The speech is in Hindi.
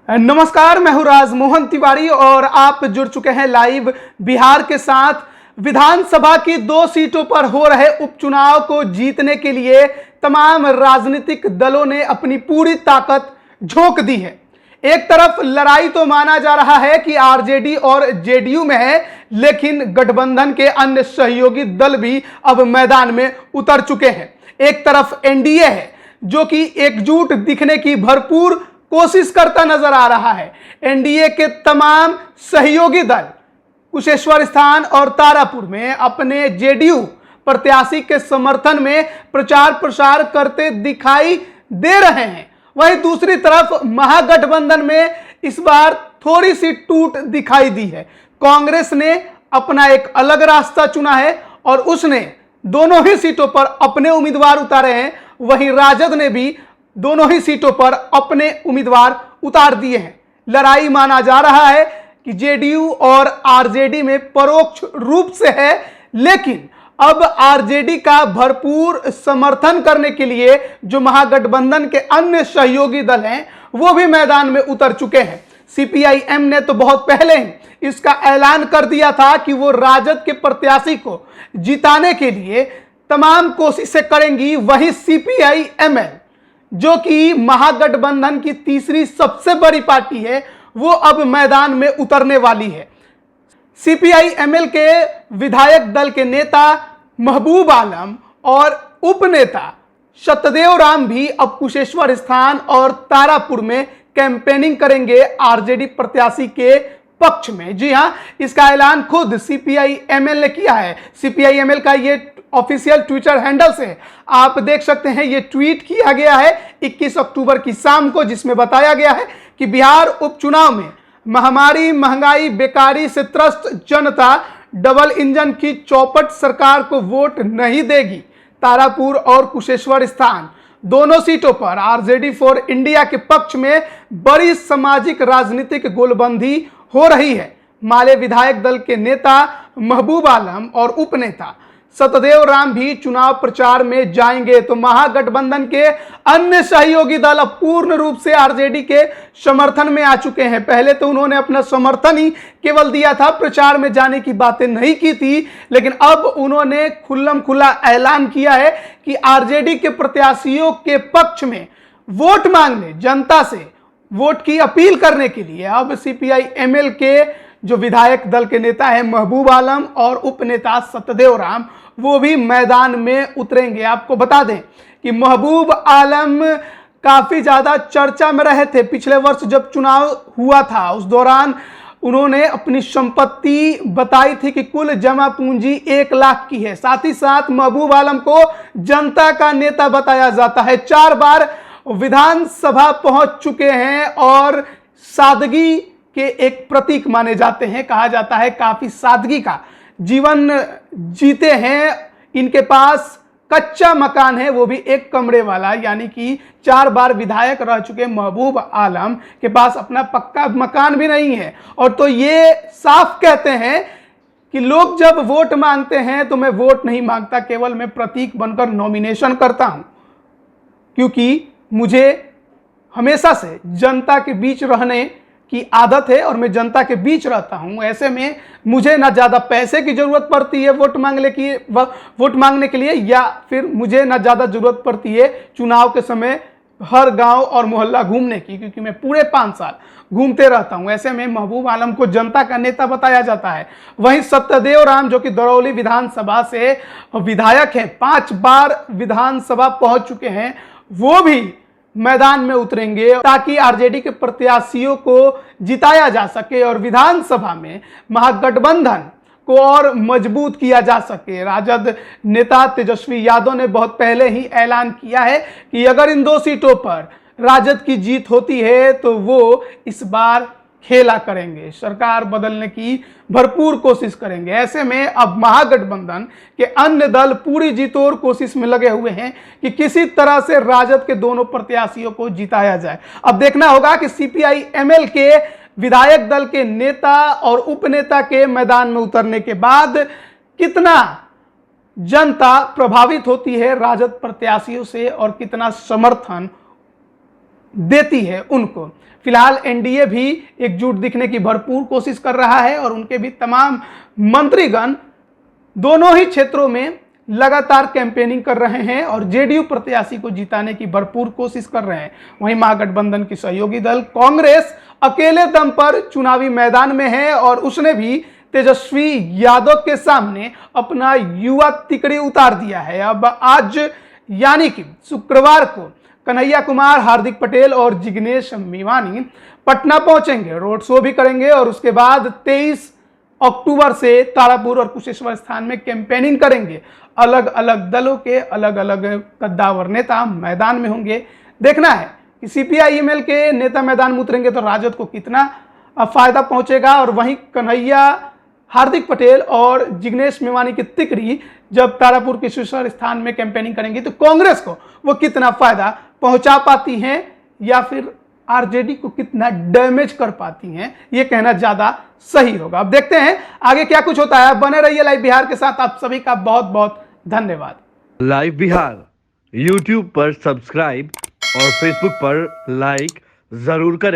नमस्कार, मैं हूं राजमोहन तिवारी और आप जुड़ चुके हैं लाइव बिहार के साथ। विधानसभा की 2 सीटों पर हो रहे उपचुनाव को जीतने के लिए तमाम राजनीतिक दलों ने अपनी पूरी ताकत झोंक दी है। एक तरफ लड़ाई तो माना जा रहा है कि आरजेडी और जेडीयू में है, लेकिन गठबंधन के अन्य सहयोगी दल भी अब मैदान में उतर चुके हैं। एक तरफ एनडीए है जो कि एकजुट दिखने की भरपूर कोशिश करता नजर आ रहा है। एनडीए के तमाम सहयोगी दल कुशेश्वर स्थान और तारापुर में अपने जेडीयू प्रत्याशी के समर्थन में प्रचार प्रसार करते दिखाई दे रहे हैं। वहीं दूसरी तरफ महागठबंधन में इस बार थोड़ी सी टूट दिखाई दी है। कांग्रेस ने अपना एक अलग रास्ता चुना है और उसने दोनों ही सीटों पर अपने उम्मीदवार उतारे हैं। वहीं राजद ने भी दोनों ही सीटों पर अपने उम्मीदवार उतार दिए हैं। लड़ाई माना जा रहा है कि जेडीयू और आरजेडी में परोक्ष रूप से है, लेकिन अब आरजेडी का भरपूर समर्थन करने के लिए जो महागठबंधन के अन्य सहयोगी दल हैं वो भी मैदान में उतर चुके हैं। सीपीआईएम ने तो बहुत पहले ही इसका ऐलान कर दिया था कि वो राजद के प्रत्याशी को जिताने के लिए तमाम कोशिशें करेंगी। वहीं सीपीआईएमएल जो कि महागठबंधन की तीसरी सबसे बड़ी पार्टी है, वो अब मैदान में उतरने वाली है। सीपीआईएमएल के विधायक दल के नेता महबूब आलम और उपनेता सत्यदेव राम भी अब कुशेश्वर स्थान और तारापुर में कैंपेनिंग करेंगे आरजेडी प्रत्याशी के पक्ष में। जी हां, इसका ऐलान खुद सीपीआईएमएल ने किया है। सीपीआईएमएल का ये ऑफिशियल ट्विटर हैंडल से आप देख सकते हैं, ये ट्वीट किया गया है 21 अक्टूबर की शाम को, जिसमें बताया गया है कि बिहार उपचुनाव में महामारी, महंगाई, बेकारी से त्रस्त जनता डबल इंजन की चौपट सरकार को वोट नहीं देगी। तारापुर और कुशेश्वर स्थान दोनों सीटों पर आरजेडी फॉर इंडिया के पक्ष में बड़ी सामाजिक राजनीतिक गोलबंदी हो रही है। माले विधायक दल के नेता महबूब आलम और उपनेता सत्यदेव राम भी चुनाव प्रचार में जाएंगे। तो महागठबंधन के अन्य सहयोगी दल अब पूर्ण रूप से आरजेडी के समर्थन में आ चुके हैं। पहले तो उन्होंने अपना समर्थन ही केवल दिया था, प्रचार में जाने की बातें नहीं की थी, लेकिन अब उन्होंने खुल्लम खुला ऐलान किया है कि आरजेडी के प्रत्याशियों के पक्ष में वोट मांगने, जनता से वोट की अपील करने के लिए अब सीपीआईएमएल के जो विधायक दल के नेता हैं महबूब आलम और उपनेता सत्यदेव राम, वो भी मैदान में उतरेंगे। आपको बता दें कि महबूब आलम काफी ज्यादा चर्चा में रहे थे। पिछले वर्ष जब चुनाव हुआ था उस दौरान उन्होंने अपनी संपत्ति बताई थी कि कुल जमा पूंजी 1 लाख की है। साथ ही साथ महबूब आलम को जनता का नेता बताया जाता है। 4 बार विधानसभा पहुंच चुके हैं और सादगी के एक प्रतीक माने जाते हैं। कहा जाता है काफी सादगी का जीवन जीते हैं। इनके पास कच्चा मकान है, वो भी 1 कमरे वाला, यानी कि 4 बार विधायक रह चुके महबूब आलम के पास अपना पक्का मकान भी नहीं है। और तो ये साफ कहते हैं कि लोग जब वोट मांगते हैं तो मैं वोट नहीं मांगता, केवल मैं प्रतीक बनकर नॉमिनेशन करता हूं, क्योंकि मुझे हमेशा से जनता के बीच रहने की आदत है और मैं जनता के बीच रहता हूं। ऐसे में मुझे ना ज़्यादा पैसे की ज़रूरत पड़ती है वोट मांगने के लिए, या फिर मुझे ना ज़्यादा ज़रूरत पड़ती है चुनाव के समय हर गांव और मोहल्ला घूमने की, क्योंकि मैं पूरे 5 साल घूमते रहता हूं। ऐसे में महबूब आलम को जनता का नेता बताया जाता है। वहीं सत्यदेव राम जो कि दरौली विधानसभा से विधायक हैं, 5 बार विधानसभा पहुंच चुके हैं, वो भी मैदान में उतरेंगे ताकि आरजेडी के प्रत्याशियों को जिताया जा सके और विधानसभा में महागठबंधन को और मजबूत किया जा सके। राजद नेता तेजस्वी यादव ने बहुत पहले ही ऐलान किया है कि अगर इन 2 सीटों पर राजद की जीत होती है तो वो इस बार खेला करेंगे, सरकार बदलने की भरपूर कोशिश करेंगे। ऐसे में अब महागठबंधन के अन्य दल पूरी जीतोड़ कोशिश में लगे हुए हैं कि किसी तरह से राजद के दोनों प्रत्याशियों को जिताया जाए। अब देखना होगा कि सीपीआईएमएल के विधायक दल के नेता और उपनेता के मैदान में उतरने के बाद कितना जनता प्रभावित होती है राजद प्रत्याशियों से और कितना समर्थन देती है उनको। फिलहाल एनडीए भी एकजुट दिखने की भरपूर कोशिश कर रहा है और उनके भी तमाम मंत्रीगण दोनों ही क्षेत्रों में लगातार कैंपेनिंग कर रहे हैं और जेडीयू प्रत्याशी को जिताने की भरपूर कोशिश कर रहे हैं। वहीं महागठबंधन की सहयोगी दल कांग्रेस अकेले दम पर चुनावी मैदान में है और उसने भी तेजस्वी यादव के सामने अपना युवा तिकड़ी उतार दिया है। अब आज यानी कि शुक्रवार को कन्हैया कुमार, हार्दिक पटेल और जिग्नेश मेवानी पटना पहुंचेंगे, रोड शो भी करेंगे और उसके बाद 23 अक्टूबर से तारापुर और कुशेश्वर स्थान में कैंपेनिंग करेंगे। अलग अलग दलों के अलग अलग कद्दावर नेता मैदान में होंगे। देखना है कि सीपीआई-एमएल के नेता मैदान में उतरेंगे तो राजद को कितना फायदा पहुंचेगा और वहीं कन्हैया, हार्दिक पटेल और जिग्नेश मेवानी की तिकड़ी जब तारापुर कुशेश्वर स्थान में कैंपेनिंग करेंगी तो कांग्रेस को वो कितना फायदा पहुंचा पाती हैं या फिर आरजेडी को कितना डैमेज कर पाती हैं, ये कहना ज्यादा सही होगा। अब देखते हैं आगे क्या कुछ होता है। बने रहिए लाइव बिहार के साथ। आप सभी का बहुत बहुत धन्यवाद। लाइव बिहार यूट्यूब पर सब्सक्राइब और फेसबुक पर लाइक जरूर करें।